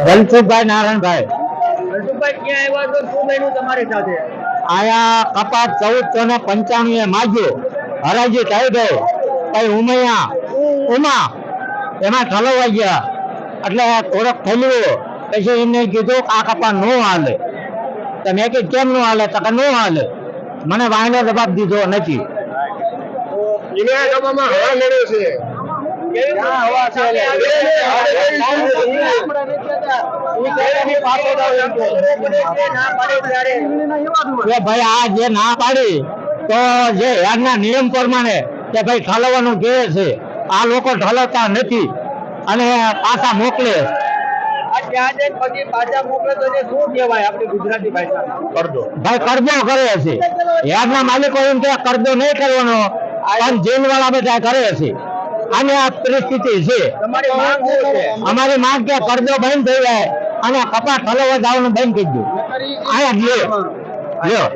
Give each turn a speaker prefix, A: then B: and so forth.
A: રણછોડભાઈ નારાયણભાઈ.
B: રણછોડભાઈ ક્યાં આવ્યા છો, શું બન્યું તમારી સાથે?
A: આયા કપાસ 1495 માગ્યો, હરાજી થઈ ગઈ. કઈ ઉમા એમાં ઠલવાઈ ગયા એટલે થોડોક થયેલું. પછી એને કીધું કે આ કપાસ નો હાલે. તો મેં કીધું કેમ નો હાલે? તો કે નો હાલે. મને વાયનો જવાબ દીધો નથી. ભાઈ આ જે ના પાડી તો જે યાદના નિયમ પ્રમાણે કે ભાઈ ઠલવવાનું કહે છે, આ લોકો ઠલવતા નથી અને પાછા મોકલે. ભાઈ કરજો કરે છે. યાદના માલિકો એમ કે કરજો નહીં કરવાનો, પણ જેલ વાળા બધા કરે છે. અને આ પરિસ્થિતિ છે. અમારી માંગ કે કરજો બંધ થઈ જાય અને કપાસ ઠલવવા જવાનું બંધ કરી દો. અહીંયા લ્યો